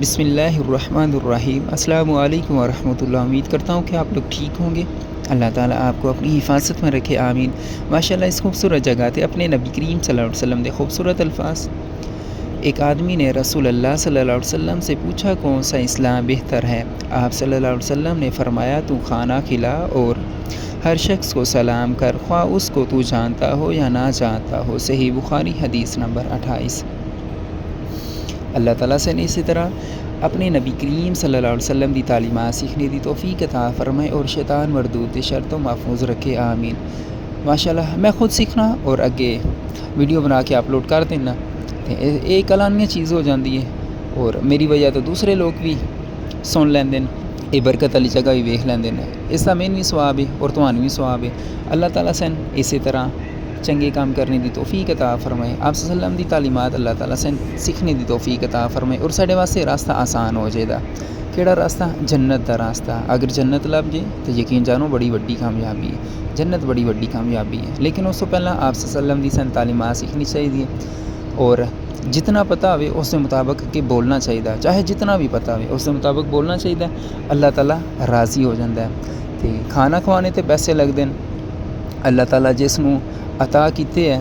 بسم اللہ الرحمن الرحیم۔ السلام علیکم ورحمۃ اللہ۔ امید کرتا ہوں کہ آپ لوگ ٹھیک ہوں گے۔ اللہ تعالیٰ آپ کو اپنی حفاظت میں رکھے، آمین۔ ماشاءاللہ اس خوبصورت جگہ تے اپنے نبی کریم صلی اللہ علیہ وسلم دے خوبصورت الفاظ۔ ایک آدمی نے رسول اللہ صلی اللہ علیہ وسلم سے پوچھا کون سا اسلام بہتر ہے؟ آپ صلی اللہ علیہ وسلم نے فرمایا تو کھانا کھلا اور ہر شخص کو سلام کر، خواہ اس کو تو جانتا ہو یا نہ جانتا ہو۔ صحیح بخاری حدیث نمبر 28۔ اللہ تعالیٰ سے نے اسی طرح اپنے نبی کریم صلی اللہ علیہ وسلم دی تعلیمات سیکھنے دی توفیق عطا فرمائے اور شیطان مردود دی شرطوں محفوظ رکھے، آمین۔ ماشاءاللہ میں خود سیکھنا اور اگے ویڈیو بنا کے اپلوڈ کر دینا ایک علانیہ چیز ہو جاندی ہے، اور میری وجہ تو دوسرے لوگ بھی سن لیندے یہ برکت والی جگہ بھی ویکھ لیندے نے، اس کا مین بھی ثواب ہے اور تمہوں بھی ثواب ہے۔ اللہ تعالیٰ سے اسی طرح چنگے کام کرنے دی توفیق عطا فرمائے، آپ صلی اللہ علیہ وسلم دی تعلیمات اللہ تعالیٰ سے سیکھنے دی توفیق عطا فرمائے اور ساڈے واسطے راستہ آسان ہو جائے دا۔ کیڑا راستہ؟ جنت دا راستہ۔ اگر جنت لب جائے تو یقین جانو بڑی وڈی کامیابی ہے، جنت بڑی وڈی کامیابی ہے۔ لیکن اس تو پہلا آپ صلی اللہ علیہ وسلم دی سن تعلیمات سیکھنی چاہیے اور جتنا پتہ ہوئے اس کے مطابق کہ بولنا چاہیے، چاہے جتنا بھی پتہ ہوئے اس کے مطابق بولنا چاہیے، اللہ تعالیٰ راضی ہو جاتا ہے۔ تو کھانا کھوانے تے پیسے لگتے ہیں، اللہ تعالیٰ جس نو عطا کیتے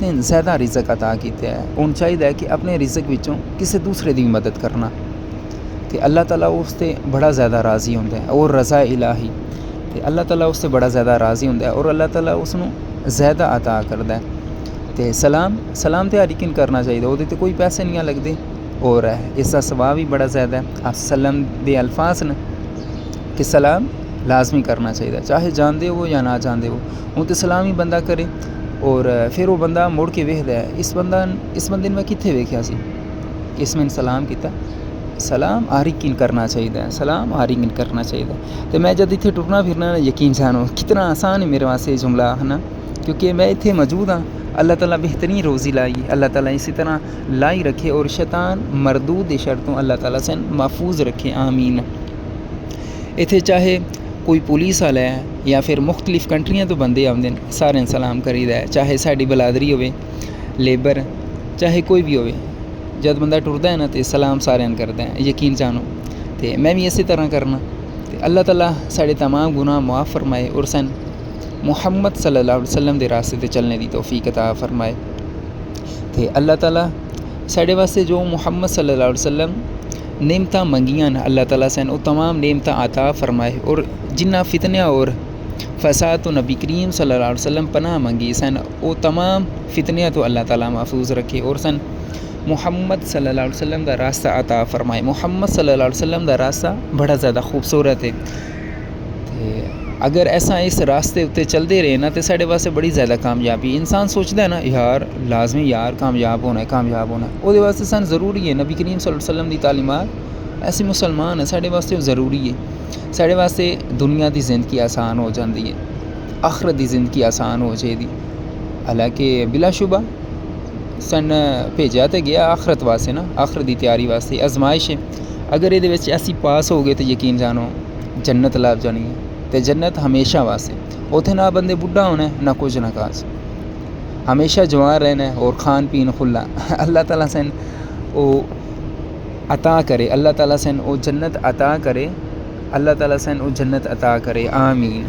ہیں زیادہ رزق عطا کیتے ہیں، ان چاہیے کہ اپنے رزق وچوں کسی دوسرے دی مدد کرنا، کہ اللہ تعالیٰ اس تے بڑا زیادہ راضی ہوتا ہے، اور رضا الہی کہ اللہ تعالیٰ اس سے بڑا زیادہ راضی ہوتا ہے اور اللہ تعالیٰ اس نو زیادہ عطا کرتا ہے۔ تو سلام تے ہر ایک کرنا چاہیے، وہ کوئی پیسے نہیں لگتے اور اس کا ثواب بھی بڑا زیادہ ہے۔ آپ صلی اللہ علیہ وسلم دے الفاظ نے کہ سلام لازمی کرنا چاہیے، چاہے جاندے ہو یا نہ جاندے ہو، وہ تو سلام ہی بندہ کرے اور پھر وہ بندہ مڑ کے ویکھدا ہے اس بندے میں کتنے ویکھیا سی، اس میں سلام کیتا۔ سلام ہر ایک کرنا چاہیے، سلام ہر ایک کرنا چاہیے۔ تو میں جب اتنے ٹرنا پھرنا یقین جانو کتنا آسان ہے میرے واسطے جملہ ہے نا، کیونکہ میں اتنے موجود ہاں۔ اللہ تعالیٰ بہترین روزی لائی، اللہ تعالیٰ اسی طرح لائی رکھے اور شیطان مردود شرطوں اللہ تعالیٰ سے محفوظ رکھے، آمین۔ اتنے چاہے کوئی پولیس والا ہے یا پھر مختلف کنٹریاں تو بندے آتے ہیں، سارے سلام کریدا ہے، چاہے ساڈی بلادری ہوئے، لیبر، چاہے کوئی بھی ہوئے، جب بندہ ٹرتا ہے نا تو سلام سارے کرتا ہے، یقین جانو۔ تو میں بھی اسی طرح کرنا، تو اللہ تعالیٰ ساڈے تمام گناہ معاف فرمائے اور سن محمد صلی اللہ علیہ وسلم دے راستے تے چلنے دی توفیق عطا فرمائے۔ تو اللہ تعالیٰ ساڈے واسطے جو محمد صلی اللہ علیہ وسلم نعمتاں منگیاں اللہ تعالیٰ سے وہ تمام نعمتاں عطا فرمائے، اور جنہ فتنہ اور فساد تو نبی کریم صلی اللہ علیہ وسلم پناہ منگی سن، وہ تمام فتنہ تو اللہ تعالیٰ محفوظ رکھے اور سن محمد صلی اللہ علیہ وسلم دا راستہ عطا فرمائے۔ محمد صلی اللہ علیہ وسلم دا راستہ بڑا زیادہ خوبصورت ہے، اگر ایسا اس راستے اتنے چلتے رہے نا تو ساڈے واسطے بڑی زیادہ کامیابی۔ انسان سوچتا ہے نا یار لازمی یار کامیاب ہونا ہے، وہ واسطے سن ضروری ہے نبی کریم صلی اللہ علیہ وسلم دی تعلیمات، ایسے مسلمان ہیں ساڈے واسطے ضروری ہے، ساڈے واسطے دنیا دی زندگی آسان ہو جاتی ہے، آخرت دی زندگی آسان ہو جائے دی۔ حالانکہ بلا شبہ سن بھیجا تو گیا آخرت واسطے نا، آخرت دی تیاری واسطے آزمائش ہے، اگر یہ ایسی پاس ہو گئے تو یقین جانو جنت لب جانی ہے، تو جنت ہمیشہ واسطے، اتنے نہ بندے بڈھا ہونا ہے نہ کچھ نہ کاج، ہمیشہ جوان رہنا ہے اور کھان پین کھلا۔ اللہ تعالیٰ سے وہ عطا کرے، اللہ تعالیٰ سے وہ جنت عطا کرے، اللہ تعالیٰ سے وہ جنت عطا کرے، آمین۔